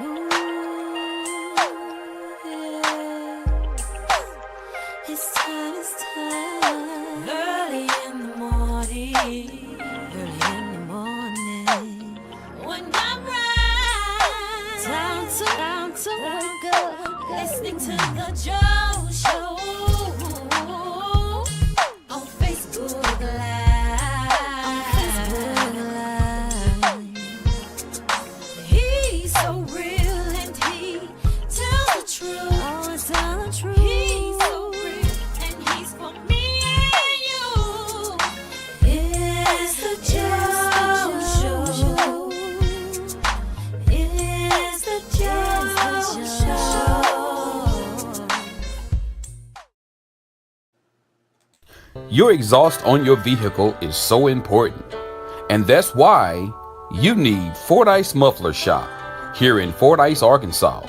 Ooh, yeah. It's time. Early in the morning. Early in the morning. When I'm right. Time to wake up. Listening to the Joe Show. On Facebook Live. He's so real and he tells the truth. Oh, tell the truth. He's so real and he's for me and you. It's the Joe Show. It's the Joe Show. Your exhaust on your vehicle is so important, and that's why you need Fordyce Muffler Shop here in Fordyce, Arkansas.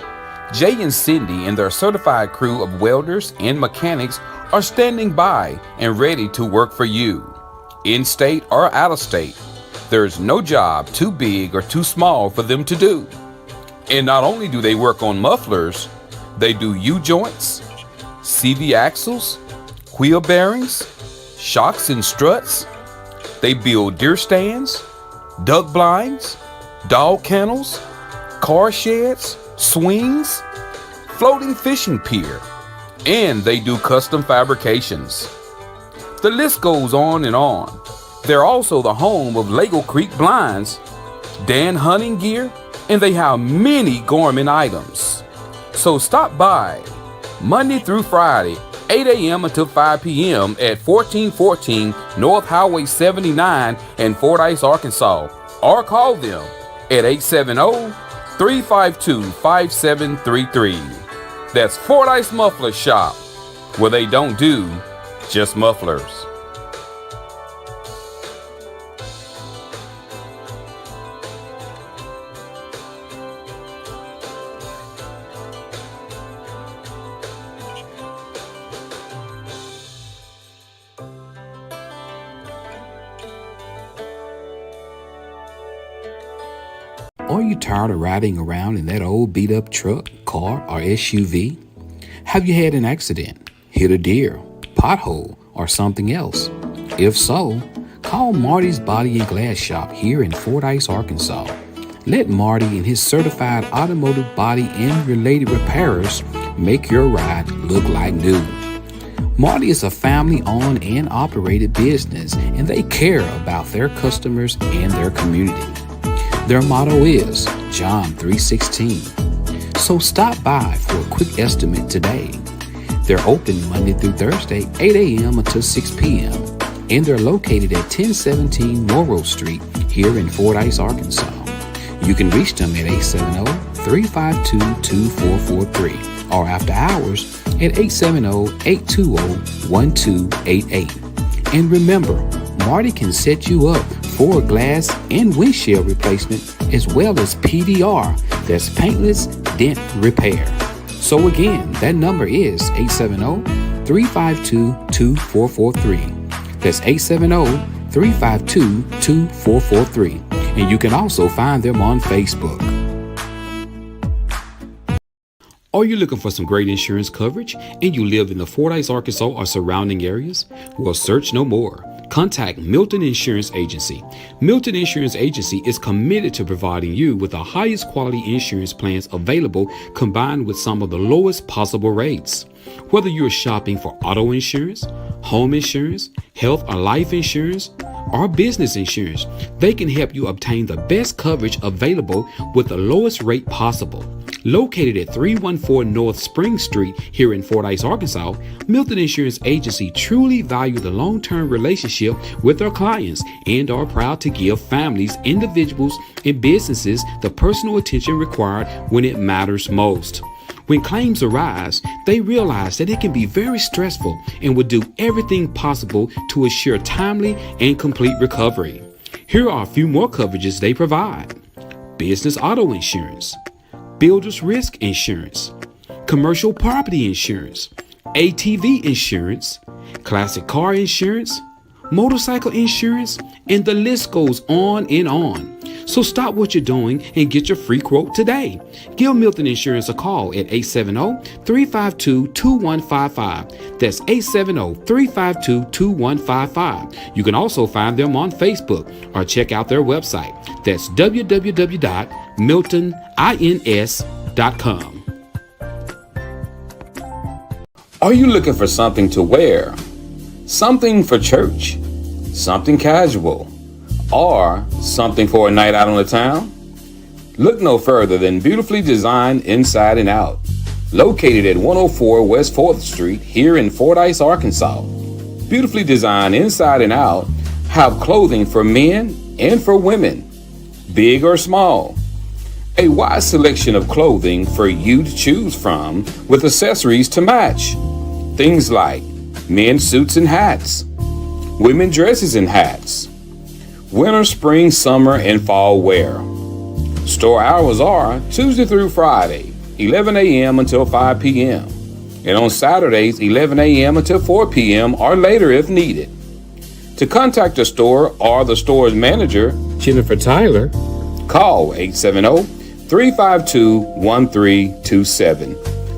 Jay and Cindy and their certified crew of welders and mechanics are standing by and ready to work for you. In-state or out-of-state, there's no job too big or too small for them to do. And not only do they work on mufflers, they do U-joints, CV axles, wheel bearings, shocks and struts. They build deer stands, duck blinds, dog kennels, car sheds, swings, floating fishing pier, and they do custom fabrications. The list goes on and on. They're also the home of Lego Creek Blinds, Dan Hunting Gear, and they have many gourmet items. So stop by Monday through Friday, 8 a.m. until 5 p.m. at 1414 North Highway 79 in Fordyce, Arkansas, or call them at 870-352-5733. That's Fordyce Muffler Shop, where they don't do just mufflers. Are you tired of riding around in that old beat-up truck, car, or SUV? Have you had an accident, hit a deer, pothole, or something else? If so, call Marty's Body and Glass Shop here in Fordyce, Arkansas. Let Marty and his certified automotive body and related repairers make your ride look like new. Marty is a family-owned and operated business, and they care about their customers and their community. Their motto is John 3:16. So stop by for a quick estimate today. They're open Monday through Thursday, 8 a.m. until 6 p.m. And they're located at 1017 Morrow Street here in Fordyce, Arkansas. You can reach them at 870-352-2443 or after hours at 870-820-1288. And remember, Marty can set you up for glass and windshield replacement as well as PDR, that's paintless dent repair. So again, that number is 870-352-2443. That's 870-352-2443. And you can also find them on Facebook. Are you looking for some great insurance coverage and you live in the Fordyce, Arkansas or surrounding areas? Well, search no more. Contact Milton Insurance Agency. Milton Insurance Agency is committed to providing you with the highest quality insurance plans available, combined with some of the lowest possible rates. Whether you're shopping for auto insurance, home insurance, health or life insurance, or business insurance, they can help you obtain the best coverage available with the lowest rate possible. Located at 314 North Spring Street here in Fordyce, Arkansas, Milton Insurance Agency truly value the long-term relationship with their clients and are proud to give families, individuals, and businesses the personal attention required when it matters most. When claims arise, they realize that it can be very stressful and will do everything possible to assure timely and complete recovery. Here are a few more coverages they provide: business auto insurance, builder's risk insurance, commercial property insurance, ATV insurance, classic car insurance, motorcycle insurance, and the list goes on and on. So stop what you're doing and get your free quote today. Give Milton Insurance a call at 870-352-2155. That's 870-352-2155. You can also find them on Facebook or check out their website. That's www.miltonins.com. Are you looking for something to wear? Something for church? Something casual? Or something for a night out on the town? Look no further than Beautifully Designed Inside and Out, located at 104 West 4th Street here in Fordyce, Arkansas. Beautifully Designed Inside and Out have clothing for men and for women, big or small. A wide selection of clothing for you to choose from with accessories to match. Things like men's suits and hats, women dresses and hats, winter, spring, summer, and fall wear. Store hours are Tuesday through Friday, 11 a.m. until 5 p.m. and on Saturdays, 11 a.m. until 4 p.m. or later if needed. To contact the store or the store's manager, Jennifer Tyler, call 870-352-1327.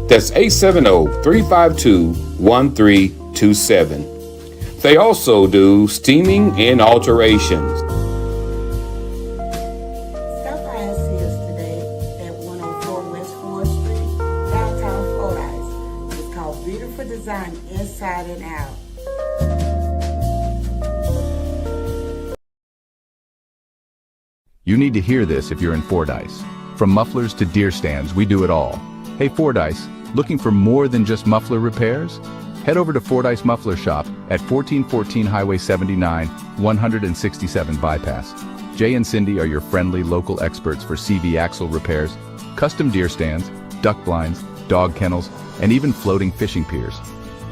That's 870-352-1327. They also do steaming and alterations. Stop by and see us today at 104 West 4th Street, downtown Fordyce. It's called Beautiful Design Inside and Out. You need to hear this if you're in Fordyce. From mufflers to deer stands, we do it all. Hey Fordyce, looking for more than just muffler repairs? Head over to Fordyce Muffler Shop at 1414 Highway 79, 167 Bypass. Jay and Cindy are your friendly local experts for CV axle repairs, custom deer stands, duck blinds, dog kennels, and even floating fishing piers.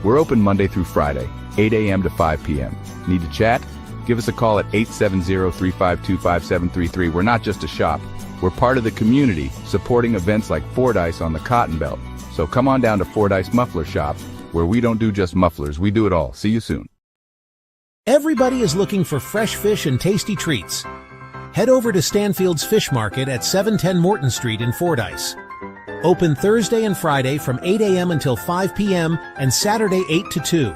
We're open Monday through Friday, 8 a.m. to 5 p.m. Need to chat? Give us a call at 870-352-5733. We're not just a shop. We're part of the community, supporting events like Fordyce on the Cotton Belt. So come on down to Fordyce Muffler Shop, where we don't do just mufflers, we do it all. See you soon. Everybody is looking for fresh fish and tasty treats. Head over to Stanfield's Fish Market at 710 Morton Street in Fordyce. Open Thursday and Friday from 8 a.m. until 5 p.m. and Saturday 8 to 2.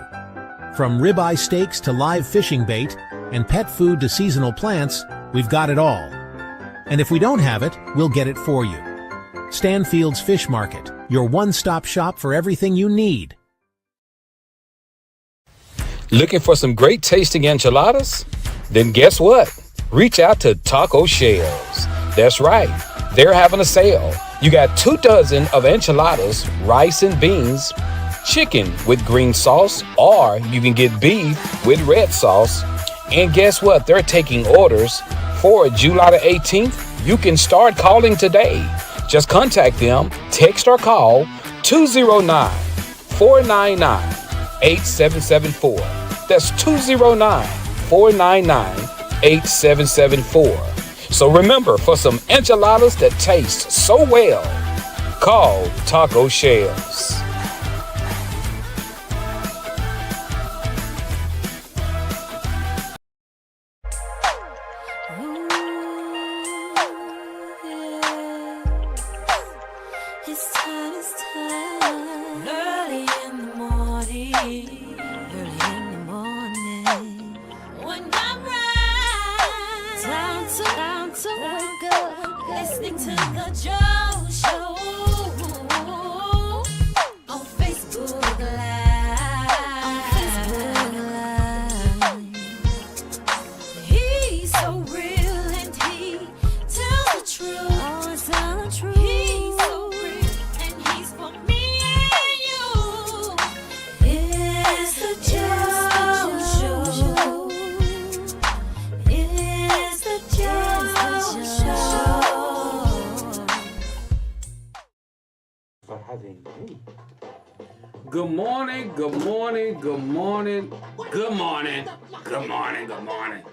From ribeye steaks to live fishing bait and pet food to seasonal plants, we've got it all. And if we don't have it, we'll get it for you. Stanfield's Fish Market, your one-stop shop for everything you need. Looking for some great tasting enchiladas? Then guess what? Reach out to Taco Shells. That's right, they're having a sale. You got 2 dozen of enchiladas, rice and beans, chicken with green sauce, or you can get beef with red sauce. And guess what? They're taking orders for July the 18th. You can start calling today. Just contact them, text or call 209-499-8774. That's 209-499-8774. So remember, for some enchiladas that taste so well, call Taco Shells. It's time, early in the morning, when I rise, time to wake up, listening to the Joe Show, on Facebook Live, he's so real and he tells the truth, he's so real and he's for me and you. It's the Joe Show. It's the Joe Show. Good morning, good morning, good morning, good morning, good morning, good morning.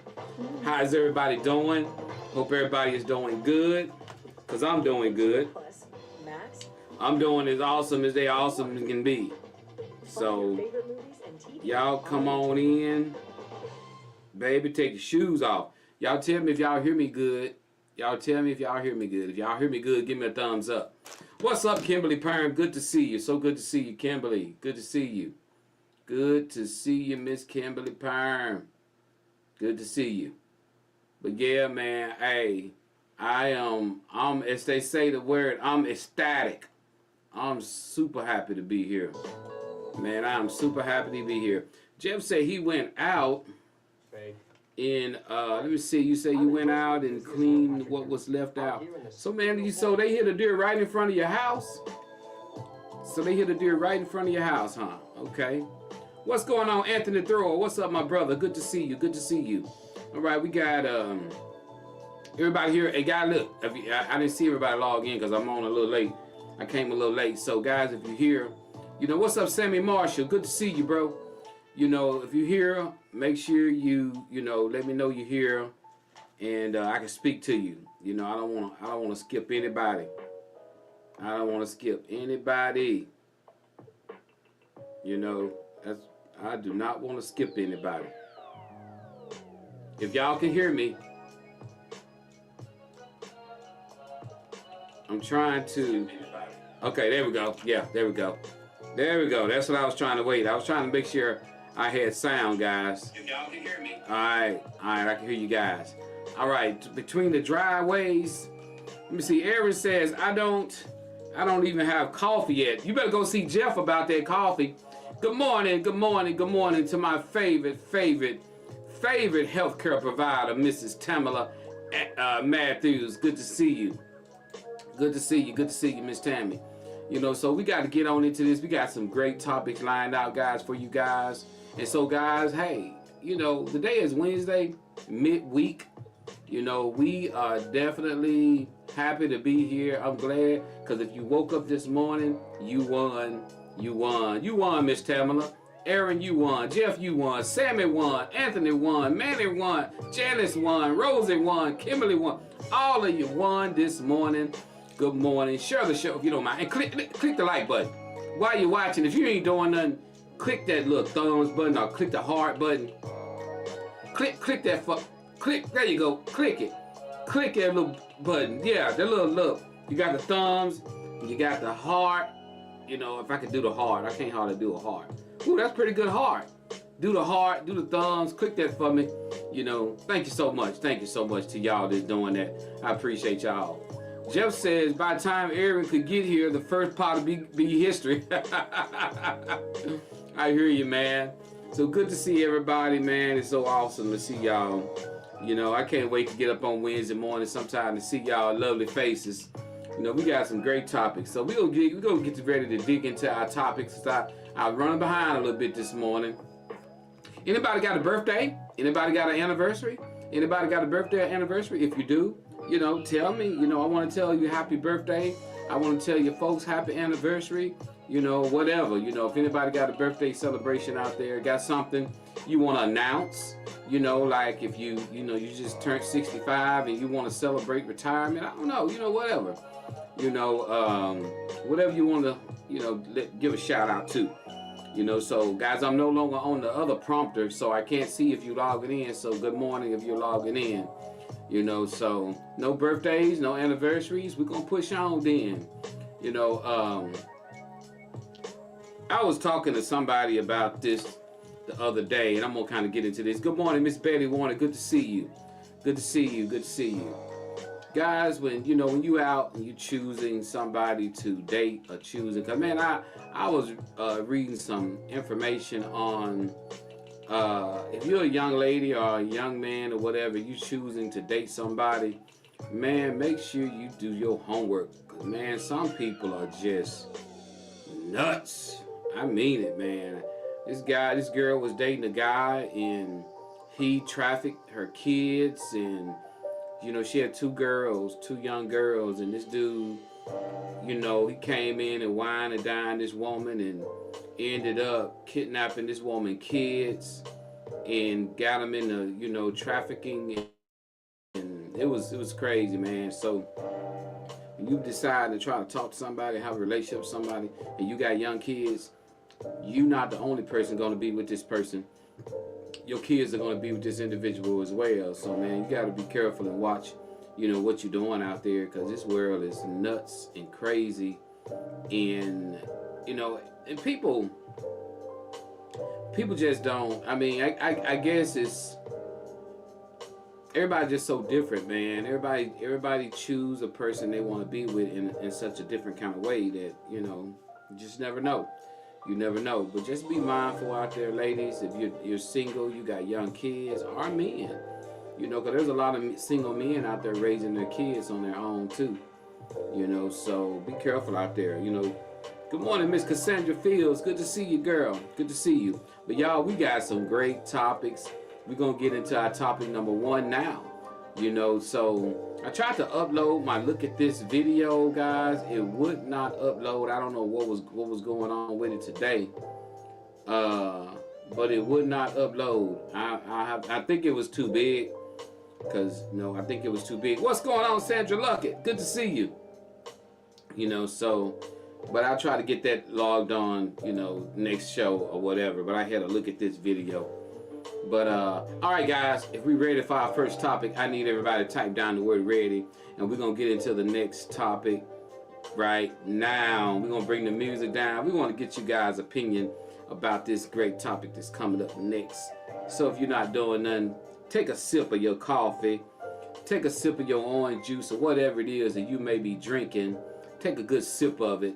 How's everybody doing? Hope everybody is doing good, because I'm doing good. I'm doing as awesome as they awesome can be. So, y'all come on in Baby, take your shoes off. Y'all tell me if y'all hear me good. Y'all tell me if y'all hear me good. If y'all hear me good, give me a thumbs up. What's up, Kimberly Perm? Good to see you. So good to see you, Kimberly. Good to see you. Good to see you, Miss Kimberly Perm. Good to see you. But yeah, man, hey, I'm as they say the word, I'm ecstatic. I'm super happy to be here. Man, I'm super happy to be here. Jeff said he went out and let me see, you say you went out and cleaned what was left out. So man, so they hit a deer right in front of your house? So they hit a deer right in front of your house, huh? Okay. What's going on, Anthony Thrower? What's up, my brother? Good to see you. Good to see you. All right, we got everybody here. Hey, guys, look, I didn't see everybody log in because I'm on a little late. I came a little late. So, guys, if you're here, you know, what's up, Sammy Marshall? Good to see you, bro. You know, if you're here, make sure you know, let me know you're here, and I can speak to you. You know, I don't want to skip anybody. I don't want to skip anybody. You know, I do not want to skip anybody. If y'all can hear me, I'm trying to. Okay, there we go. Yeah, there we go. There we go. That's what I was trying to wait. I was trying to make sure I had sound, guys. If y'all can hear me. All right, I can hear you guys. All right, between the driveways. Let me see. Aaron says I don't even have coffee yet. You better go see Jeff about that coffee. Good morning, good morning, good morning to my favorite healthcare provider, Mrs. Tamala Matthews. Good to see you. Good to see you. Good to see you, Miss Tammy. You know, so we got to get on into this. We got some great topics lined out, guys, for you guys. And so, guys, hey, you know, today is Wednesday, midweek. You know, we are definitely happy to be here. I'm glad, because if you woke up this morning, you won. You won. You won, Miss Tamala. Aaron, you won. Jeff, you won. Sammy won. Anthony won. Manny won. Janice won. Rosie won. Kimberly won. All of you won this morning. Good morning. Share the show if you don't mind. And click the like button. While you're watching, if you ain't doing nothing, click that little thumbs button or click the heart button. Click that click, there you go. Click it. Click that little button. Yeah, that little look. You got the thumbs, you got the heart. You know, if I could do the heart, I can't hardly do a heart. Ooh, that's pretty good heart. Do the heart, do the thumbs, click that for me. You know, thank you so much. Thank you so much to y'all that's doing that. I appreciate y'all. Jeff says, by the time Aaron could get here, the first part would be history. I hear you, man. So good to see everybody, man. It's so awesome to see y'all. You know, I can't wait to get up on Wednesday morning sometime to see y'all lovely faces. You know, we got some great topics. So we're gonna get ready to dig into our topics. I'm running behind a little bit this morning. Anybody got a birthday? Anybody got an anniversary? Anybody got a birthday or anniversary? If you do, you know, tell me. You know, I want to tell you happy birthday. I want to tell you folks happy anniversary. You know, whatever. You know, if anybody got a birthday celebration out there, got something you want to announce. You know, like if you just turned 65 and you want to celebrate retirement. I don't know. You know, whatever. You know, whatever you want to, you know, give a shout out to. You know, so guys, I'm no longer on the other prompter, so I can't see if you're logging in. So good morning if you're logging in. You know, so no birthdays, no anniversaries. We're gonna push on then. You know, I was talking to somebody about this the other day, and I'm gonna kind of get into this. Good morning, Miss Betty Warner. Good to see you. Good to see you. Good to see you. Guys, when you out and you choosing somebody to date or choosing, cause man, I was reading some information on if you're a young lady or a young man or whatever, you choosing to date somebody, man, make sure you do your homework. Cause man, some people are just nuts. I mean it, man. This girl was dating a guy and he trafficked her kids, and you know, she had two young girls, and this dude, you know, he came in and wined and dined this woman and ended up kidnapping this woman's kids and got them into, you know, trafficking, and it was crazy, man. So when you decide to try to talk to somebody, have a relationship with somebody, and you got young kids, you're not the only person going to be with this person. your kids are going to be with this individual as well. So man, you got to be careful and watch, you know, what you're doing out there, because this world is nuts and crazy. And you know, and people just don't. I mean, I guess it's everybody just so different, man. Everybody choose a person they want to be with in such a different kind of way that, you know, you just never know. You never know. But just be mindful out there, ladies. If you're single, you got young kids, or men, you know, because there's a lot of single men out there raising their kids on their own too. You know, so be careful out there. You know. Good morning, Miss Cassandra Fields. Good to see you, girl. Good to see you. But y'all, we got some great topics. We're going to get into our topic number 1 now. You know, so I tried to upload my look at this video, guys. It would not upload. I don't know what was going on with it today. But it would not upload. I think it was too big. I think it was too big. What's going on, Sandra Luckett? Good to see you. You know, so... But I'll try to get that logged on, you know, next show or whatever. But I had to look at this video. But, all right, guys. If we're ready for our first topic, I need everybody to type down the word ready. And we're going to get into the next topic right now. We're going to bring the music down. We want to get you guys' opinion about this great topic that's coming up next. So if you're not doing nothing, take a sip of your coffee. Take a sip of your orange juice or whatever it is that you may be drinking. Take a good sip of it.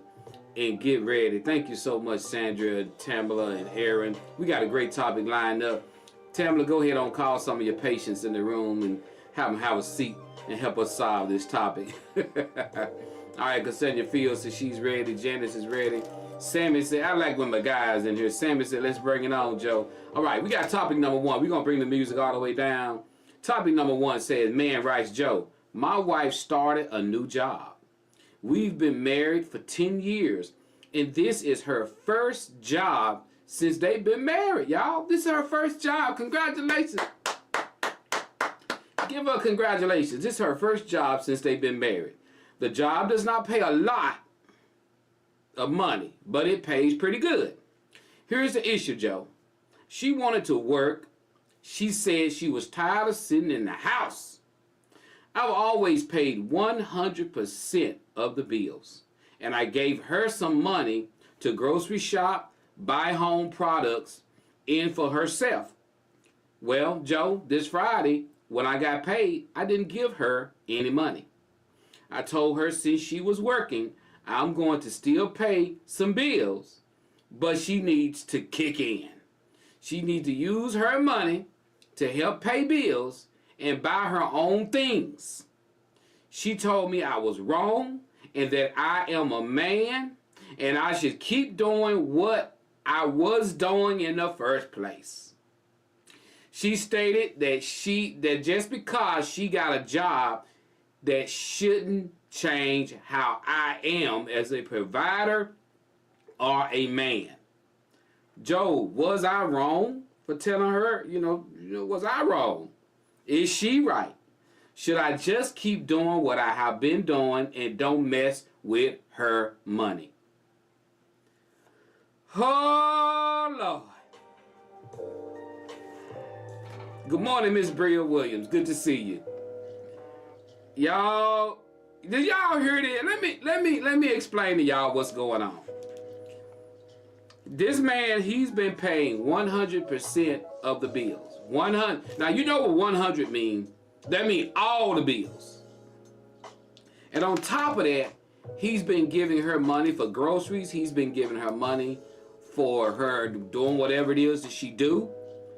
And get ready. Thank you so much, Sandra, Tamala, and Aaron. We got a great topic lined up. Tamala, go ahead and call some of your patients in the room and have them have a seat and help us solve this topic. All right, Cassandra Fields says she's ready. Janice is ready. Sammy said, I like when my guys in here. Sammy said, let's bring it on, Joe. All right, we got topic number 1. We're going to bring the music all the way down. Topic number 1 says, man writes, Joe, my wife started a new job. We've been married for 10 years, and this is her first job since they've been married, y'all. This is her first job. Congratulations. Give her congratulations. This is her first job since they've been married. The job does not pay a lot of money, but it pays pretty good. Here's the issue, Joe. She wanted to work. She said she was tired of sitting in the house. I've always paid 100% of the bills, and I gave her some money to grocery shop, buy home products, and for herself. Well, Joe, this Friday, when I got paid, I didn't give her any money. I told her since she was working, I'm going to still pay some bills, but she needs to kick in. She needs to use her money to help pay bills and buy her own things. She told me I was wrong and that I am a man and I should keep doing what I was doing in the first place. She stated that just because she got a job, that shouldn't change how I am as a provider or a man. Joe, was I wrong for telling her, you know, was I wrong? Is she right? Should I just keep doing what I have been doing and don't mess with her money? Oh, Lord. Good morning, Miss Bria Williams. Good to see you. Y'all, did y'all hear this? Let me explain to y'all what's going on. This man, he's been paying 100% of the bills. 100. Now, you know what 100 means. That means all the bills. And on top of that, he's been giving her money for groceries. He's been giving her money for her doing whatever it is that she do.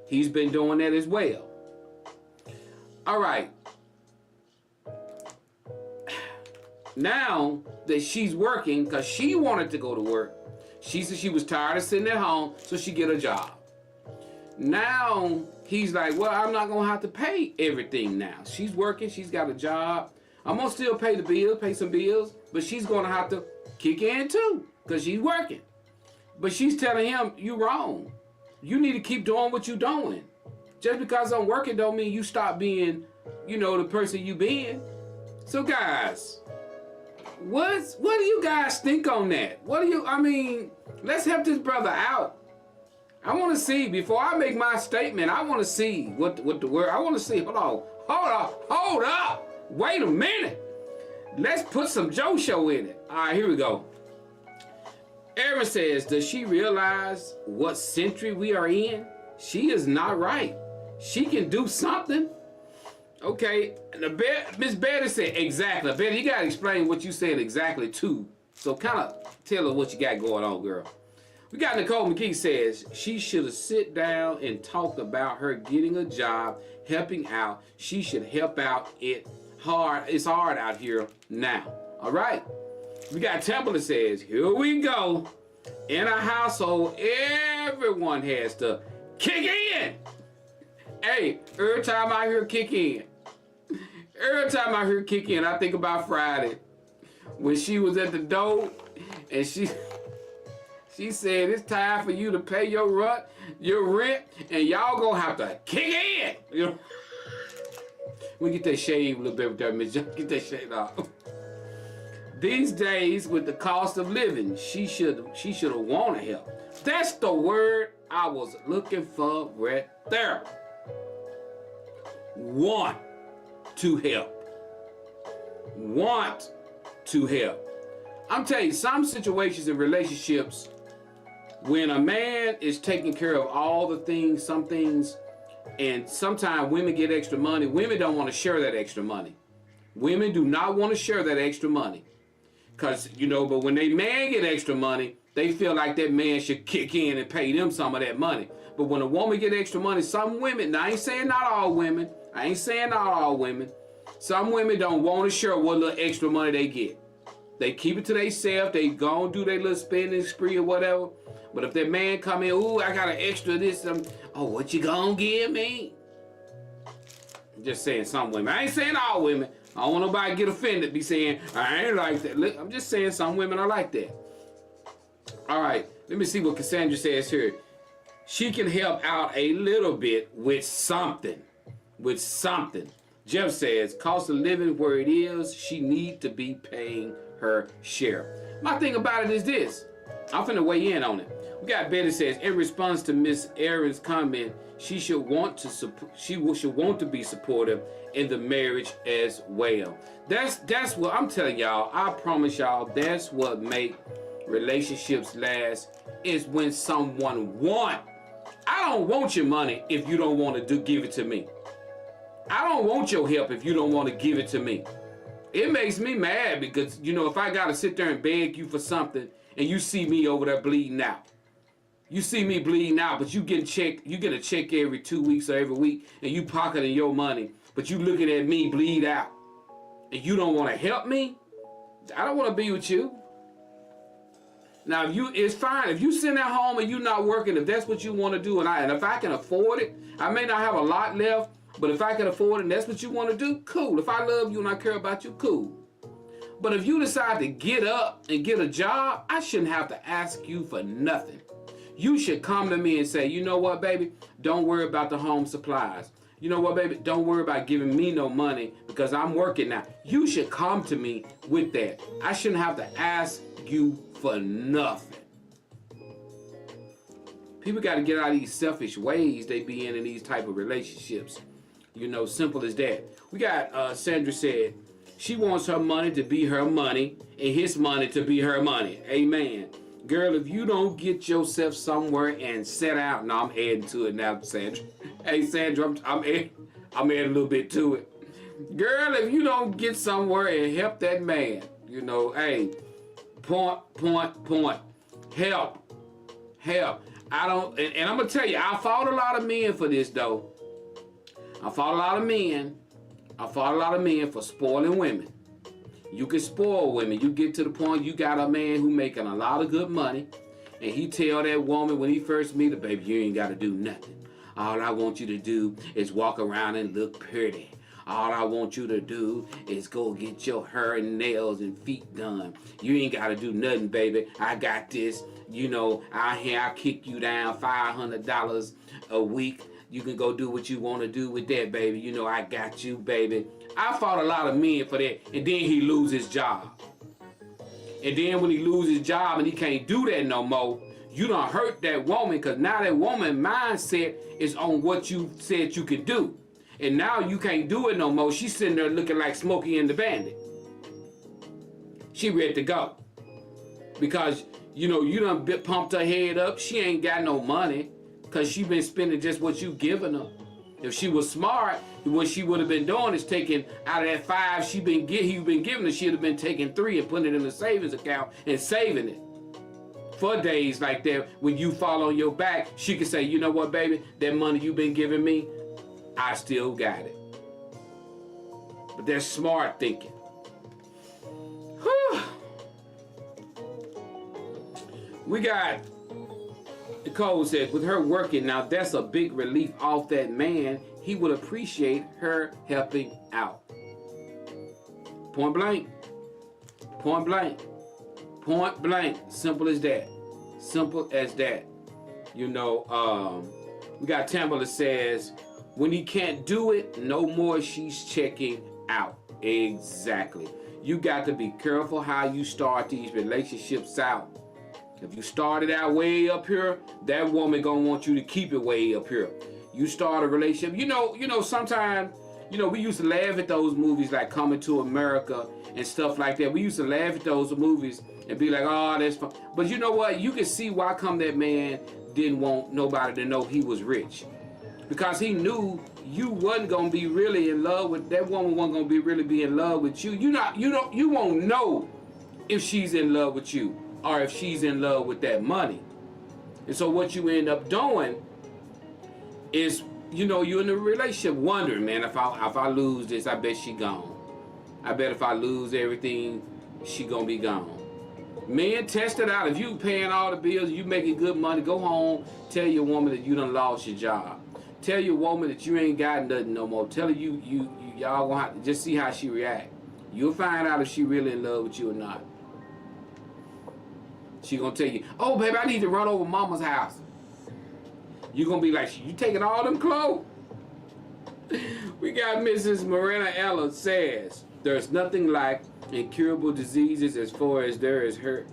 He's been doing that as well. All right. Now that she's working, because she wanted to go to work, she said she was tired of sitting at home, so she get a job. Now he's like, well, I'm not going to have to pay everything now. She's working. She's got a job. I'm going to still pay the bills, pay some bills, but she's going to have to kick in too because she's working. But she's telling him, you wrong. You need to keep doing what you're doing. Just because I'm working don't mean you stop being, you know, the person you been. So guys, what do you guys think on that? I mean, let's help this brother out. I want to see, before I make my statement, I want to see what the word, I want to see, hold up, wait a minute. Let's put some Joe Show in it. All right, here we go. Aaron says, does she realize what century we are in? She is not right. She can do something. Okay, Miss Betty said, exactly. Betty, you got to explain what you said exactly too. So kind of tell her what you got going on, girl. We got Nicole McKee says, she should have sit down and talked about her getting a job, helping out. She should help out. It's hard out here now. All right. We got Temple that says, here we go. In a household, everyone has to kick in. Hey, every time I hear kick in, I think about Friday when she was at the door and she said, it's time for you to pay your rent, and y'all gonna have to kick in. You know? We get that shade a little bit with that, Miss John. Get that shade off. These days, with the cost of living, she should have wanted help. That's the word I was looking for right there. Want to help. Want to help. I'm telling you, some situations in relationships, when a man is taking care of all the things, some things, and sometimes women get extra money, women don't want to share that extra money. Women do not want to share that extra money. Because, but when they man get extra money, they feel like that man should kick in and pay them some of that money. But when a woman get extra money, some women, now I ain't saying not all women, some women don't want to share what little extra money they get. They keep it to themselves, they go and do their little spending spree or whatever. But if that man come in, ooh, I got an extra this, what you gonna give me? I'm just saying some women. I ain't saying all women. I don't want nobody to get offended, be saying, I ain't like that. Look, I'm just saying some women are like that. All right, let me see what Cassandra says here. She can help out a little bit with something. Jeff says, cost of living where it is, she need to be paying her share. My thing about it is this. I'm finna weigh in on it. We got Betty says, in response to Miss Aaron's comment, she should want to be supportive in the marriage as well. That's what I'm telling y'all. I promise y'all, that's what make relationships last, is when someone want. I don't want your money if you don't want to give it to me. I don't want your help if you don't want to give it to me. It makes me mad because, if I got to sit there and beg you for something and you see me over there bleeding out. You see me bleeding out, but you get a check every 2 weeks or every week, and you pocketing your money, but you looking at me bleed out, and you don't want to help me? I don't want to be with you. Now, it's fine. If you sitting at home and you not working, if that's what you want to do, and if I can afford it, I may not have a lot left, but if I can afford it and that's what you want to do, cool. If I love you and I care about you, cool. But if you decide to get up and get a job, I shouldn't have to ask you for nothing. You should come to me and say, you know what, baby? Don't worry about the home supplies. You know what, baby? Don't worry about giving me no money because I'm working now. You should come to me with that. I shouldn't have to ask you for nothing. People got to get out of these selfish ways they be in these type of relationships. Simple as that. We got Sandra said, she wants her money to be her money and his money to be her money. Amen. Girl, if you don't get yourself somewhere and set out, no, I'm adding to it now, Sandra. Hey, Sandra, I'm adding a little bit to it. Girl, if you don't get somewhere and help that man, hey, point. Help. I don't, and I'm going to tell you, I fought a lot of men for this, though. I fought a lot of men for spoiling women. You can spoil women. You get to the point you got a man who making a lot of good money, and he tell that woman when he first meet her, baby, you ain't got to do nothing. All I want you to do is walk around and look pretty. All I want you to do is go get your hair and nails and feet done. You ain't got to do nothing, baby. I got this. I'll kick you down $500 a week. You can go do what you want to do with that, baby. I got you, baby. I fought a lot of men for that, and then he lose his job. And then when he lose his job and he can't do that no more, you done hurt that woman, because now that woman mindset is on what you said you could do. And now you can't do it no more. She's sitting there looking like Smokey and the Bandit. She ready to go. Because, you know, you done pumped her head up. She ain't got no money because she been spending just what you giving her. If she was smart, what she would have been doing is taking out of that 5 he been giving her, she'd have been taking 3 and putting it in a savings account and saving it. For days like that, when you fall on your back, she can say, you know what, baby, that money you been giving me, I still got it. But that's smart thinking. Whew. We got, Nicole says, with her working now, that's a big relief off that man. He would appreciate her helping out. Point blank. Point blank. Point blank. Simple as that. Simple as that. You know, we got Tamala that says, when he can't do it, no more, she's checking out. Exactly. You got to be careful how you start these relationships out. If you started out way up here, that woman gonna want you to keep it way up here. You start a relationship, you know, sometimes, you know, we used to laugh at those movies like Coming to America and stuff like that. We used to laugh at those movies and be like, oh, that's fun. But you know what? You can see why come that man didn't want nobody to know he was rich. Because he knew you wasn't gonna be really in love with that woman. Wasn't gonna really be in love with you. You won't know if she's in love with you or if she's in love with that money. And so what you end up doing is, you know, you're in a relationship wondering, man, if I lose this, I bet she gone. I bet if I lose everything, she gonna be gone. Men, test it out. If you paying all the bills, you making good money, go home, tell your woman that you done lost your job. Tell your woman that you ain't got nothing no more. Tell her y'all gonna have to just see how she react. You'll find out if she really in love with you or not. She gonna tell you, oh baby, I need to run over mama's house. You gonna be like, you taking all them clothes? We got Mrs. Morena Ella says, there's nothing like incurable diseases as far as there is her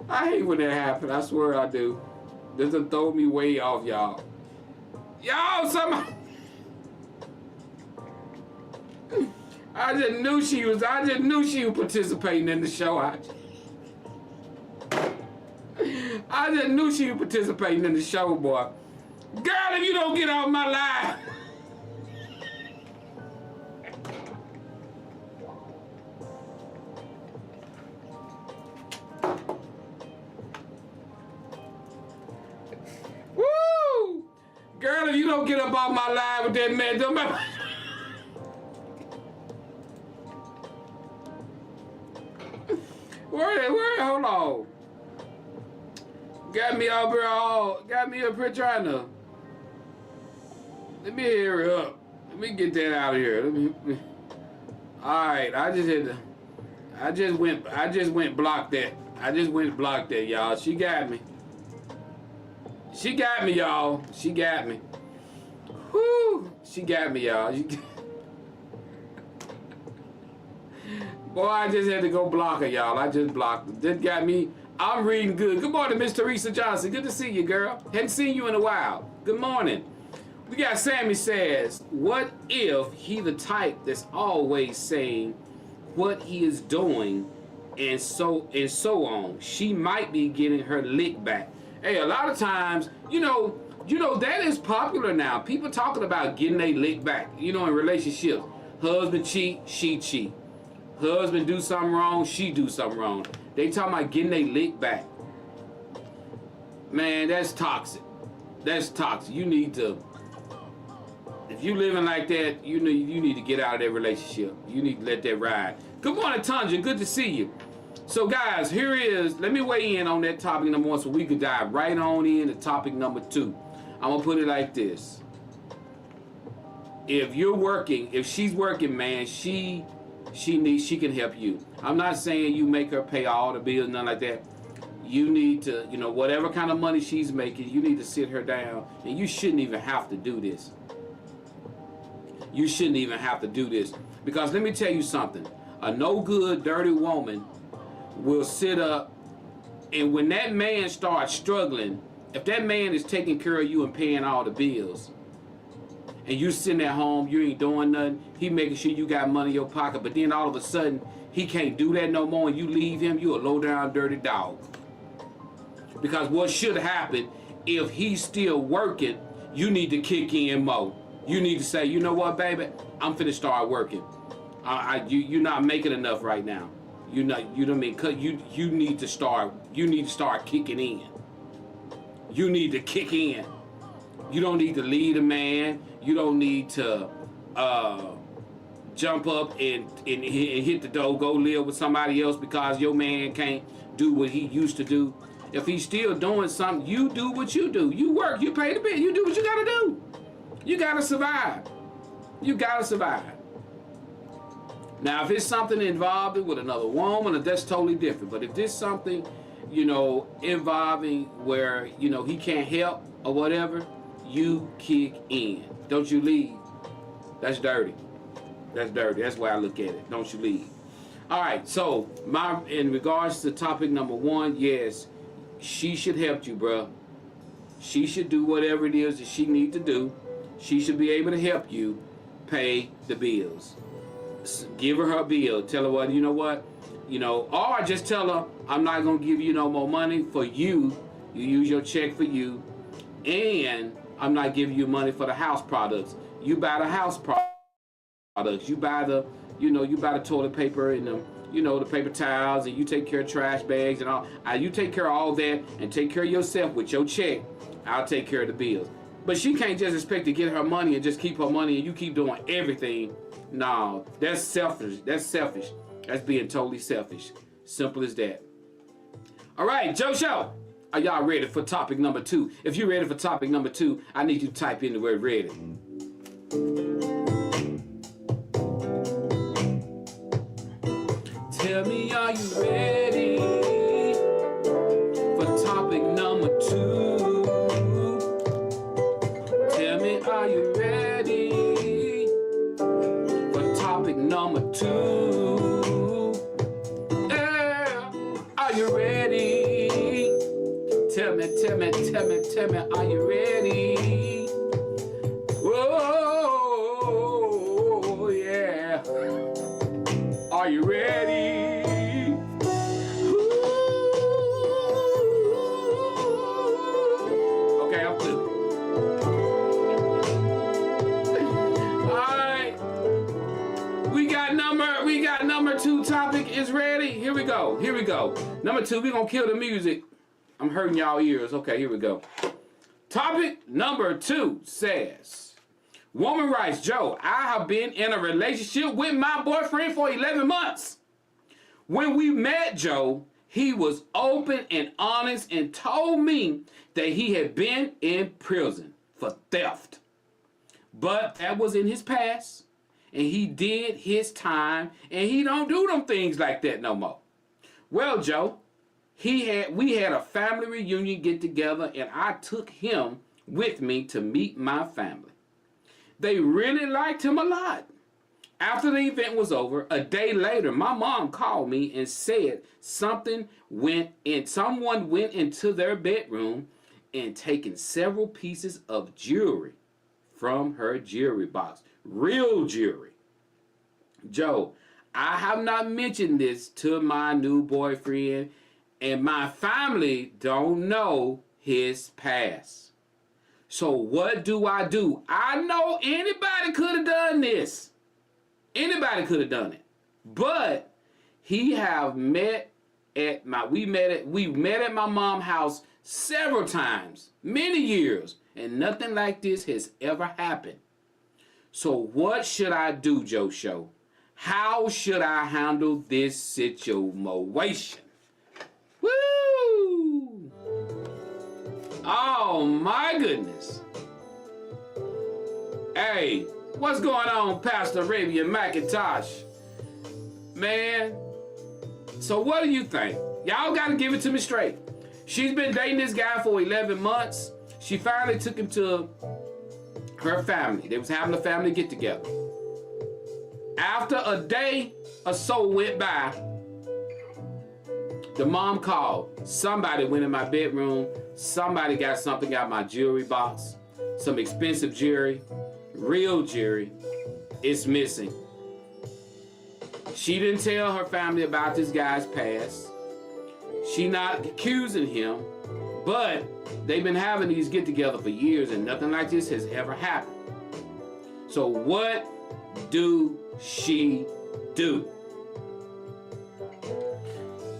I hate when that happens. I swear I do. This done throw me way off, y'all. Y'all, somebody. I just knew she was participating in the show. I just knew she was participating in the show, boy. Girl, if you don't get off my life. Woo! Girl, if you don't get up off my live with that man, don't matter. Hold on. Got me up here trying to. Let me hear it up. Let me get that out of here. Alright, I just went block that. I just went block that, y'all. She got me. She got me, y'all. She got me. Whoo! She got me, y'all. Boy, I just had to go block her, y'all. I just blocked her. That got me. I'm reading good. Good morning, Miss Teresa Johnson. Good to see you, girl. Hadn't seen you in a while. Good morning. We got Sammy says, what if he the type that's always saying what he is doing and so on? She might be getting her lick back. Hey, a lot of times, you know that is popular now. People talking about getting a lick back. You know, in relationships, husband cheat, she cheat. Husband do something wrong, she do something wrong. They talking about getting a lick back. Man, that's toxic. That's toxic. You need to. If you living like that, you need to get out of that relationship. You need to let that ride. Good morning, Tanja. Good to see you. So guys, here is, let me weigh in on that topic number 1 so we could dive right on in to topic number 2. I'm gonna put it like this. If you're working, if she's working, man, she can help you. I'm not saying you make her pay all the bills, nothing like that. You need to, whatever kind of money she's making, you need to sit her down, and you shouldn't even have to do this. you shouldn't even have to do this. Because let me tell you something. A no good, dirty woman will sit up, and when that man starts struggling, if that man is taking care of you and paying all the bills, and you sitting at home, you ain't doing nothing, he making sure you got money in your pocket, but then all of a sudden, he can't do that no more, and you leave him, you a low down dirty dog. Because what should happen, if he's still working, you need to kick in more. You need to say, you know what, baby, I'm finna start working. You're not making enough right now. You know what I mean? You need to start kicking in. You need to kick in. You don't need to lead a man. You don't need to jump up and hit the door, go live with somebody else because your man can't do what he used to do. If he's still doing something, you do what you do. You work, you pay the bill, you do what you gotta do. You gotta survive. You gotta survive. Now, if it's something involved with another woman, that's totally different. But if there's something, involving where, he can't help or whatever, you kick in. Don't you leave. That's dirty. That's dirty. That's why I look at it. Don't you leave. All right, so in regards to topic number 1, yes, she should help you, bruh. She should do whatever it is that she need to do. She should be able to help you pay the bills. Give her bill. Tell her what, or just tell her, I'm not going to give you no more money for you. You use your check for you. And I'm not giving you money for the house products. You buy the house products. You buy the, you buy the toilet paper and the paper towels, and you take care of trash bags and all. You take care of all that and take care of yourself with your check. I'll take care of the bills. But she can't just expect to get her money and just keep her money and you keep doing everything. No, that's selfish. That's selfish. That's being totally selfish. Simple as that. All right, Joe Show. Are y'all ready for topic number 2? If you're ready for topic number 2, I need you to type in the word ready. Tell me, are you ready for topic number 2? Tell me, are you ready for topic number 2? Yeah, are you ready? Tell me, are you ready? Oh, yeah. Are you ready? Ooh. Okay, I'm through. All right. We got number 2 topic is ready. Here we go. Number 2, we're gonna kill the music. I'm hurting y'all ears. Okay, here we go. Topic number 2 says, woman writes, Joe, I have been in a relationship with my boyfriend for 11 months. When we met Joe, he was open and honest and told me that he had been in prison for theft. But that was in his past, and he did his time, and he don't do them things like that no more. Well, Joe, we had a family reunion get together, and I took him with me to meet my family. They really liked him a lot. After the event was over, a day later, my mom called me and said someone went into their bedroom and taken several pieces of jewelry from her jewelry box. Real jewelry. Joe, I have not mentioned this to my new boyfriend, and my family don't know his past. So what do? I know anybody could have done this. Anybody could have done it. But we met at my mom's house several times, many years, and nothing like this has ever happened. So what should I do, Joe Show? How should I handle this situation? Woo! Oh my goodness. Hey, what's going on, Pastor Arabian McIntosh? Man, so what do you think? Y'all gotta give it to me straight. She's been dating this guy for 11 months. She finally took him to her family. They was having a family get together. After a day or so went by, the mom called. Somebody went in my bedroom. Somebody got something out of my jewelry box. Some expensive jewelry, real jewelry. It's missing. She didn't tell her family about this guy's past. She not accusing him, but they've been having these get-together for years and nothing like this has ever happened. So what do she do?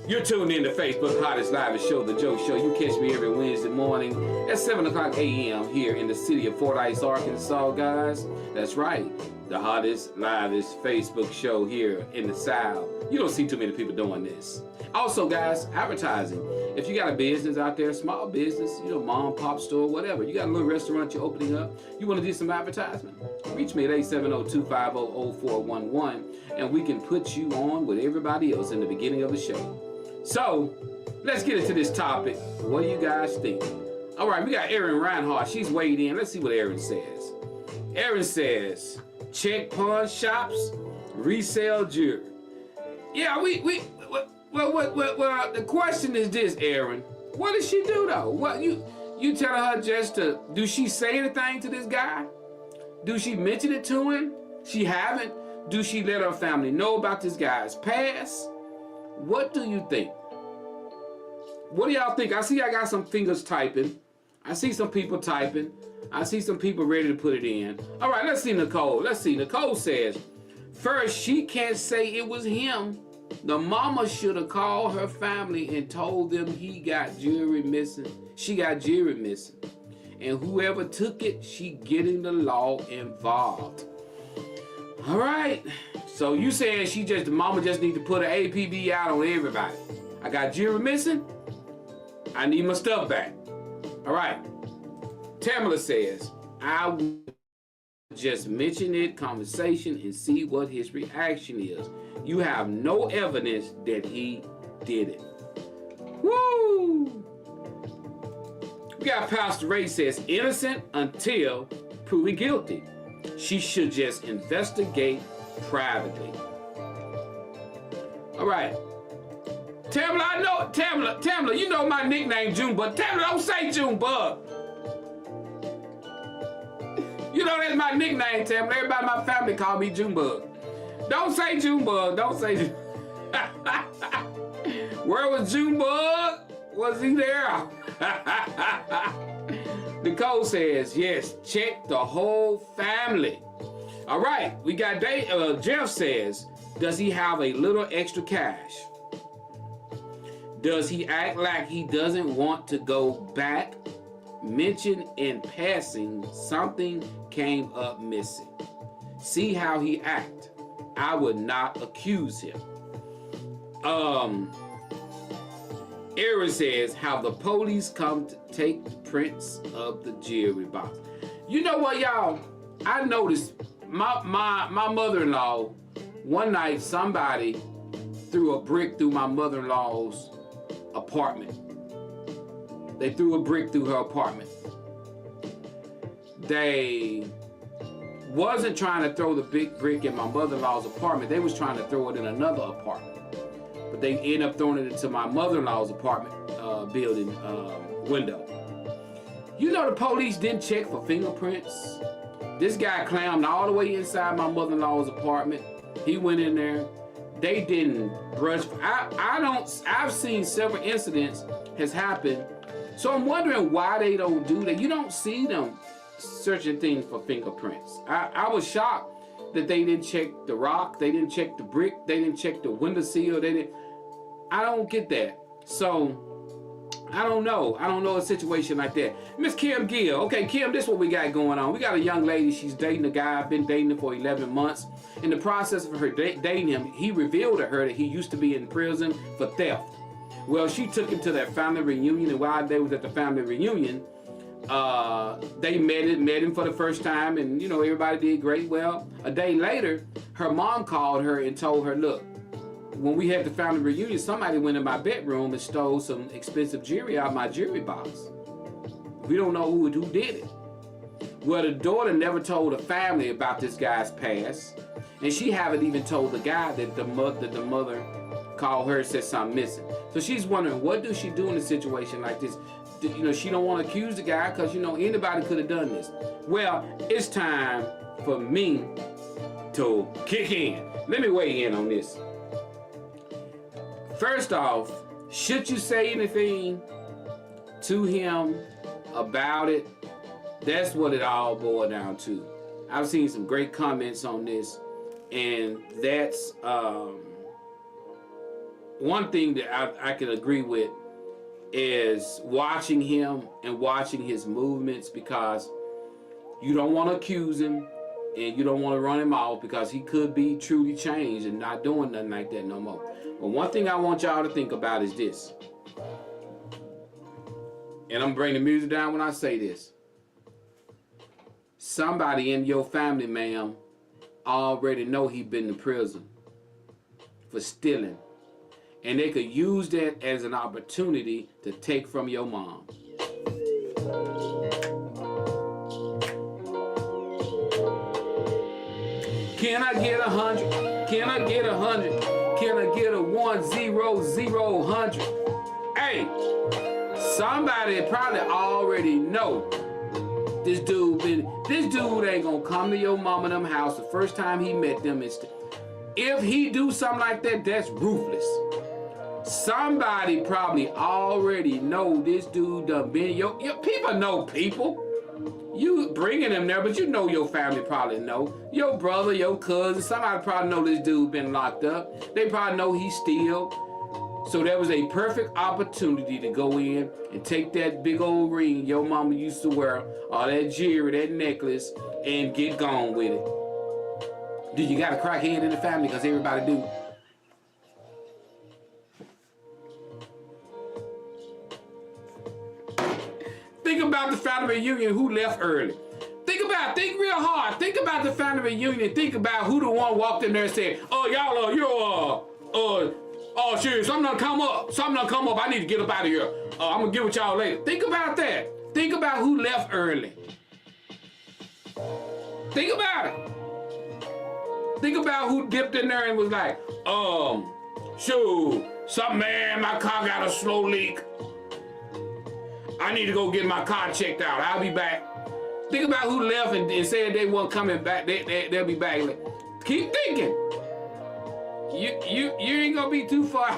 You're tuned in to Facebook Hottest Live Show, The Joe Show. You catch me every Wednesday morning at 7 o'clock a.m. here in the city of Fordyce, Arkansas, guys. That's right. The hottest, livest Facebook show here in the South. You don't see too many people doing this. Also, guys, advertising. If you got a business out there, small business, you know, mom, pop store, whatever. You got a little restaurant you're opening up. You want to do some advertisement? Reach me at 870-250-0411, and we can put you on with everybody else in the beginning of the show. So, let's get into this topic. What do you guys think? All right, we got Erin Reinhardt. She's weighed in. Let's see what Erin says. Erin says, check pawn shops, resell jewelry. Yeah, well, the question is this, Erin. What does she do, though? What you telling her just to, do she say anything to this guy? Do she mention it to him? She haven't. Do she let her family know about this guy's past? What do you think? What do y'all think? I see I got some fingers typing. I see some people typing. I see some people ready to put it in. All right, let's see Nicole. Let's see. Nicole says, first, she can't say it was him. The mama should have called her family and told them he got jewelry missing. She got jewelry missing. And whoever took it, she getting the law involved. All right. So you saying the mama just need to put an APB out on everybody. I got jewelry missing. I need my stuff back. All right. Tamala says, I will just mention it, conversation, and see what his reaction is. You have no evidence that he did it. Woo! We got Pastor Ray says, innocent until proven guilty. She should just investigate privately. All right. Tamala, I know, Tamala, you know my nickname, Junebug. Tamala, don't say Junebug. You know that's my nickname, Tamala. Everybody in my family call me Junebug. Don't say Junebug. Don't say Junebug. Where was Junebug? Was he there? Nicole says, yes, check the whole family. All right, we got Jeff says, does he have a little extra cash? Does he act like he doesn't want to go back? Mention in passing something came up missing. See how he act. I would not accuse him. Erin says, have the police come to take the prints of the jewelry box. You know what, y'all? I noticed my mother-in-law, one night somebody threw a brick through my mother-in-law's apartment. They threw a brick through her apartment. They wasn't trying to throw the big brick in my mother-in-law's apartment. They was trying to throw it in another apartment. But they ended up throwing it into my mother-in-law's apartment building window. You know the police didn't check for fingerprints. This guy climbed all the way inside my mother-in-law's apartment. He went in there. They didn't brush. I've seen several incidents has happened. So I'm wondering why they don't do that. You don't see them searching things for fingerprints. I was shocked that they didn't check the rock, they didn't check the brick, they didn't check the window seal, I don't get that. So, I don't know a situation like that. Miss Kim Gill. Okay, Kim, this is what we got going on. We got a young lady, she's dating a guy, I've been dating him for 11 months. In the process of her dating him, he revealed to her that he used to be in prison for theft. Well, she took him to their family reunion, and while they was at the family reunion, they met him for the first time, and you know, everybody did great. Well, a day later, her mom called her and told her, look, when we had the family reunion, somebody went in my bedroom and stole some expensive jewelry out of my jewelry box. We don't know who did it. Well, the daughter never told the family about this guy's past, And she haven't even told the guy that the mother called her and said something missing. So she's wondering, what does she do in a situation like this? You know, she don't want to accuse the guy because, you know, anybody could have done this. Well, it's time for me to kick in. Let me weigh in on this. First off, should you say anything to him about it? That's what it all boiled down to. I've seen some great comments on this, and that's one thing that I can agree with is watching him and watching his movements, because you don't want to accuse him and you don't want to run him off, because he could be truly changed and not doing nothing like that no more. But one thing I want y'all to think about is this, and I'm bringing the music down when I say this. Somebody in your family, ma'am, already know he been to prison for stealing. And they could use that as an opportunity to take from your mom. Can I get 100? Can I get 100? Can I get a 100? Hey, somebody probably already know this dude ain't gonna come to your mama and them house the first time he met them. If he do something like that, that's ruthless. Somebody probably already know this dude done been your people know people. You bringing them there, but you know your family probably know. Your brother, your cousin, somebody probably know this dude been locked up. They probably know he steal. So that was a perfect opportunity to go in and take that big old ring your mama used to wear, or that jewelry, that necklace, and get gone with it. Do you got a crackhead in the family? Because everybody do. Think about the family reunion who left early. Think real hard. Think about the family reunion. Think about who the one walked in there and said, oh, y'all oh shit, something done come up. I need to get up out of here. I'm gonna get with y'all later. Think about that. Think about who left early. Think about it. Think about who dipped in there and was like, shoot, man, my car got a slow leak. I need to go get my car checked out. I'll be back. Think about who left and said they weren't coming back. They'll be back. Keep thinking. You ain't gonna be too far.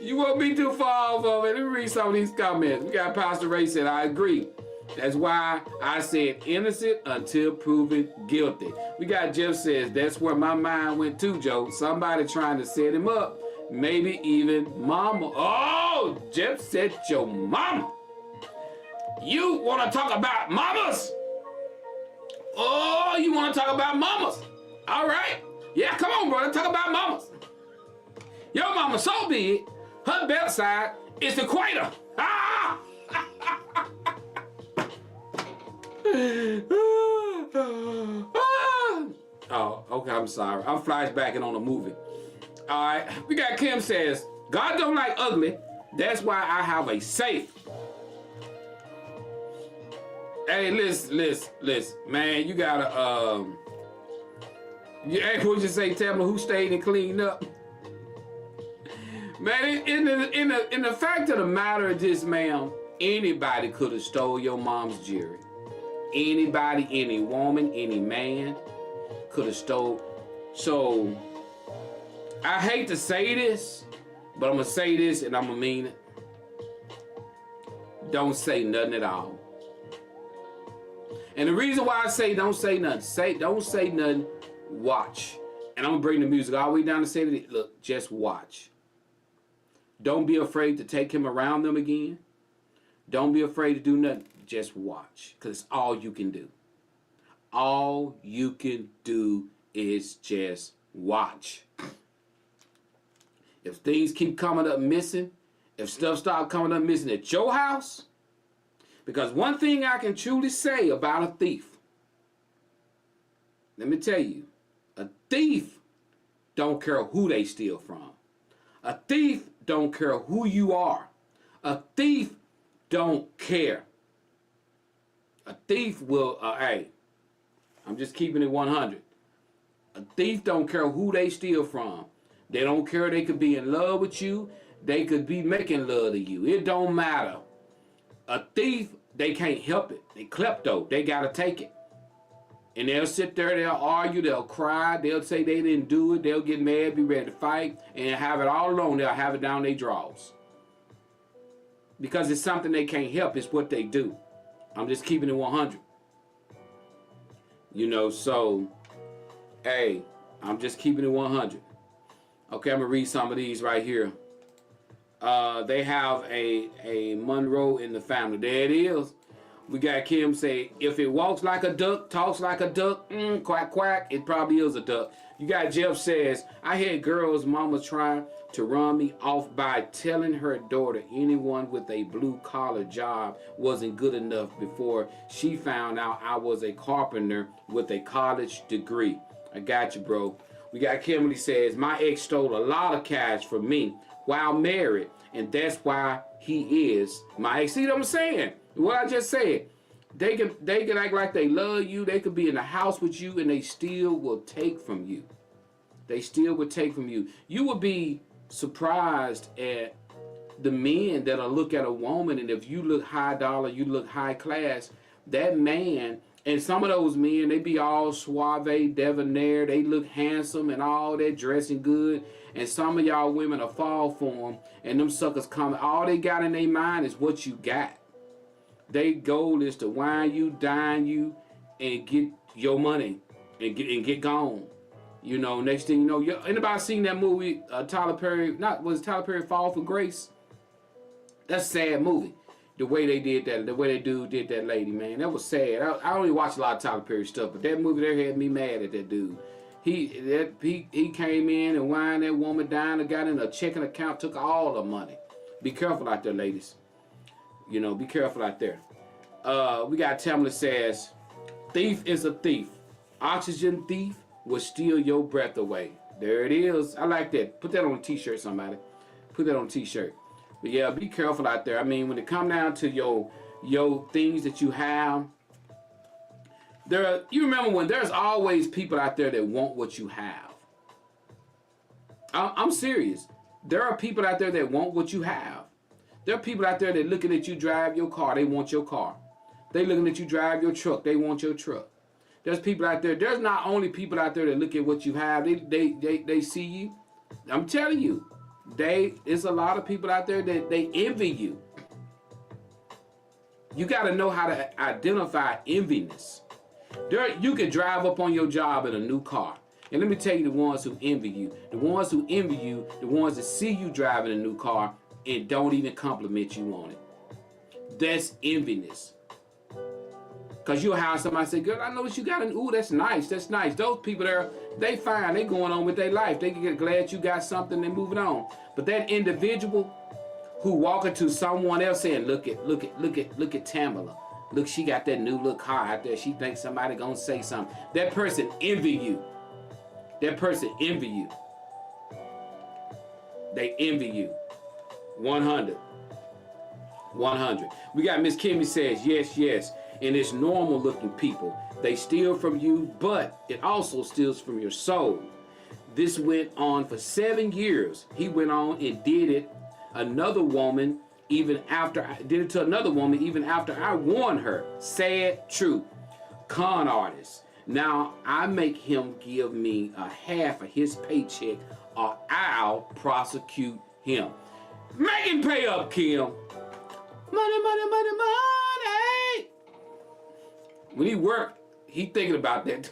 You won't be too far off of it. Let me read some of these comments. We got Pastor Ray said, I agree. That's why I said innocent until proven guilty. We got Jeff says, that's where my mind went to, Joe. Somebody trying to set him up. Maybe even mama. Oh, Jeff said your mama. You want to talk about mamas? Oh, you want to talk about mamas? All right. Yeah, come on, brother. Talk about mamas. Your mama so big, her belt side is the equator. Ah! Oh, okay, I'm sorry. I'm flashbacking on a movie. All right, we got Kim says, God don't like ugly. That's why I have a safe. Hey, listen, man, you gotta, hey, what'd you say? Tell me who stayed and cleaned up. Man, in the fact of the matter is this, ma'am, anybody could have stole your mom's jewelry. Anybody, any woman, any man could have stole. So, I hate to say this, but I'm going to say this and I'm going to mean it. Don't say nothing at all. And the reason why I say don't say nothing, don't say nothing, watch. And I'm going to bring the music all the way down to say that, look, just watch. Don't be afraid to take him around them again. Don't be afraid to do nothing. Just watch, because it's all you can do. All you can do is just watch. If things keep coming up missing, if stuff starts coming up missing at your house, because one thing I can truly say about a thief, let me tell you, a thief don't care who they steal from. A thief don't care who you are. A thief don't care. A thief will, hey, I'm just keeping it 100. A thief don't care who they steal from. They don't care. They could be in love with you. They could be making love to you. It don't matter. A thief, they can't help it. They klepto. They got to take it. And they'll sit there, they'll argue, they'll cry, they'll say they didn't do it, they'll get mad, be ready to fight, and have it all alone. They'll have it down their drawers. Because it's something they can't help. It's what they do. I'm just keeping it 100. You know, so, hey, I'm just keeping it 100. Okay, I'm going to read some of these right here. They have a Monroe in the family. There it is. We got Kim say, if it walks like a duck, talks like a duck, quack, quack, it probably is a duck. You got Jeff says, I had girls' mama trying to run me off by telling her daughter anyone with a blue-collar job wasn't good enough before she found out I was a carpenter with a college degree. I got you, bro. We got Kimberly says, my ex stole a lot of cash from me while married, and that's why he is my ex. See what I'm saying? What I just said. They can act like they love you. They could be in the house with you, and they still will take from you. They still will take from you. You will be surprised at the men that'll look at a woman, and if you look high dollar, you look high class, that man, and some of those men, they be all suave, debonair, they look handsome and all that, dressing good, and some of y'all women will fall for them, and them suckers come, all they got in their mind is what you got. Their goal is to wine you, dine you, and get your money and get gone. You know, next thing you know, anybody seen that movie, Tyler Perry, was Tyler Perry Fall for Grace? That's a sad movie. The way they did that, the way they dude did that lady, man, that was sad. I only watch a lot of Tyler Perry stuff, but that movie there had me mad at that dude. He came in and wined that woman down and got in a checking account, took all the money. Be careful out there, ladies. You know, be careful out there. We got Tamla says, thief is a thief. Oxygen thief will steal your breath away. There it is. I like that. Put that on a t-shirt, somebody. Put that on a t-shirt. But yeah, be careful out there. I mean, when it come down to your things that you have, you remember when there's always people out there that want what you have. I'm serious. There are people out there that want what you have. There are people out there that looking at you drive your car, they want your car. They looking at you drive your truck, they want your truck. There's people out there, there's not only people out there that look at what you have, they see you. I'm telling you, there's a lot of people out there that they envy you. You got to know how to identify enviness. You can drive up on your job in a new car. And let me tell you the ones who envy you. The ones who envy you, the ones that see you driving a new car and don't even compliment you on it. That's enviness. Because you'll have somebody say, girl, I know what you got. And ooh, that's nice. That's nice. Those people there, they fine. They going on with their life. They get glad you got something and moving on. But that individual who walking to someone else saying, look at Tamala. Look, she got that new little car out there. She thinks somebody gonna say something. That person envy you. That person envy you. They envy you. 100. 100. We got Miss Kimmy says, yes. And it's normal looking people. They steal from you, but it also steals from your soul. This went on for 7 years. He went on and did it to another woman even after I warned her. Sad truth. Con artist. Now I make him give me a half of his paycheck or I'll prosecute him. Make him pay up, Kim. Money. When he work, he thinking about that.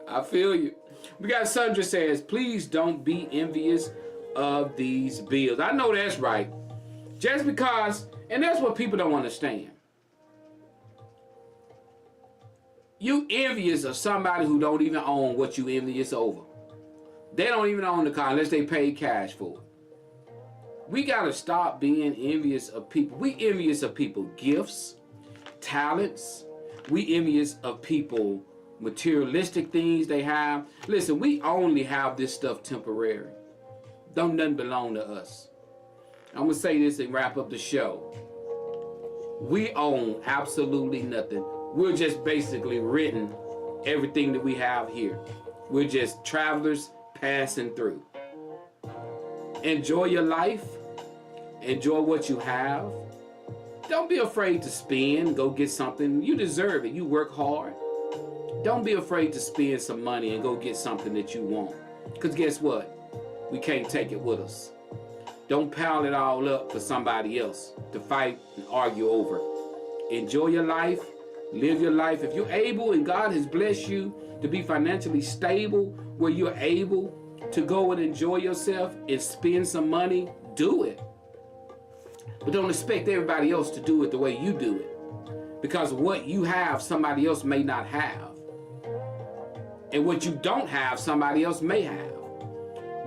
I feel you. We got Sandra says, please don't be envious of these bills. I know that's right. Just because, and that's what people don't understand. You envious of somebody who don't even own what you envious over. They don't even own the car unless they pay cash for it. We got to stop being envious of people. We envious of people gifts, talents. We envious of people materialistic things they have. Listen, we only have this stuff temporary. Don't nothing belong to us. I'm going to say this and wrap up the show. We own absolutely nothing. we're just basically renting everything that we have here. We're just travelers passing through. Enjoy your life. Enjoy what you have. Don't be afraid to spend. Go get something. You deserve it. You work hard. Don't be afraid to spend some money and go get something that you want. Because guess what? We can't take it with us. Don't pile it all up for somebody else to fight and argue over. Enjoy your life. Live your life. If you're able and God has blessed you to be financially stable where you're able to go and enjoy yourself and spend some money, do it. But don't expect everybody else to do it the way you do it. Because what you have, somebody else may not have. And what you don't have, somebody else may have.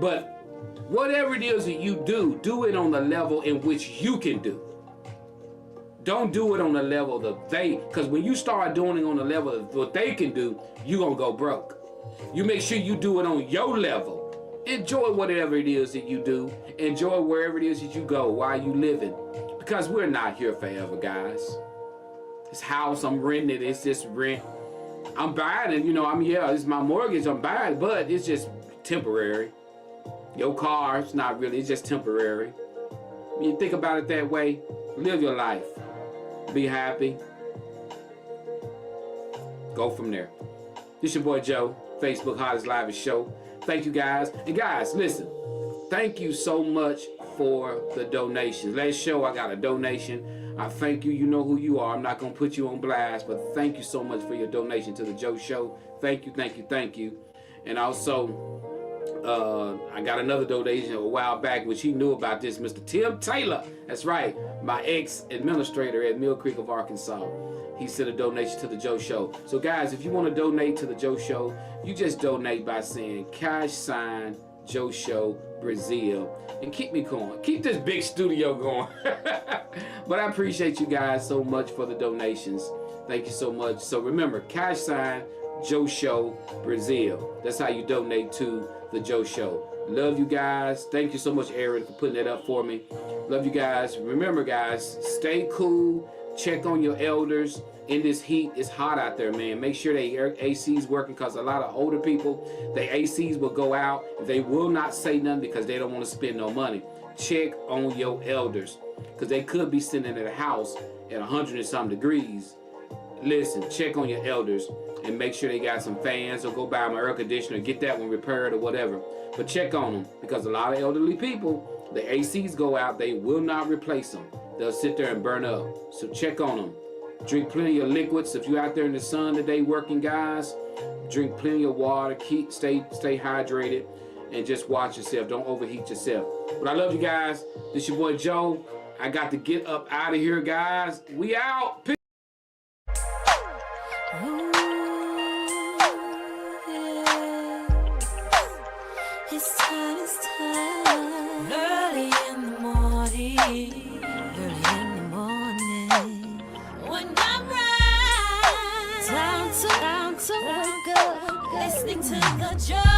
But whatever it is that you do it on the level in which you can do. Don't do it on the level that they, because when you start doing it on the level of what they can do, you're going to go broke. You make sure you do it on your level. Enjoy whatever it is that you do. Enjoy wherever it is that you go while you living. Because we're not here forever, guys. This house, I'm renting it. It's just rent. I'm buying it, it's my mortgage. I'm buying it, but it's just temporary. Your car, it's not really, it's just temporary. When you think about it that way, live your life. Be happy. Go from there. This your boy Joe, Facebook Hottest Live Show. Thank you guys. And guys, listen, thank you so much for the donations. Last show I got a donation. I thank you. You know who you are. I'm not going to put you on blast, but thank you so much for your donation to the Joe Show. Thank you, thank you, thank you. And also, I got another donation a while back, which he knew about this, Mr. Tim Taylor. That's right, my ex-administrator at Mill Creek of Arkansas. He sent a donation to the Joe Show. So guys, if you want to donate to the Joe Show, you just donate by saying # Joe Show Brazil, and keep me going. Keep this big studio going. But I appreciate you guys so much for the donations. Thank you so much. So remember, # Joe Show Brazil. That's how you donate to the Joe Show. Love you guys. Thank you so much, Aaron, for putting that up for me. Love you guys. Remember, guys, stay cool. Check on your elders. In this heat, it's hot out there, man. Make sure their AC's working, because a lot of older people, their ACs will go out. They will not say nothing because they don't want to spend no money. Check on your elders, because they could be sitting in a house at 100 and some degrees. Listen, check on your elders and make sure they got some fans, or go buy them an air conditioner, get that one repaired or whatever. But check on them, because a lot of elderly people, the ACs go out, they will not replace them. They'll sit there and burn up. So check on them. Drink plenty of liquids. If you're out there in the sun today working, guys, drink plenty of water. Stay hydrated, and just watch yourself. Don't overheat yourself. But I love you guys. This your boy Joe. I got to get up out of here, guys. We out. Peace. Ooh, yeah. It's time. Early in the morning. When I'm right, down to listening to the Joe.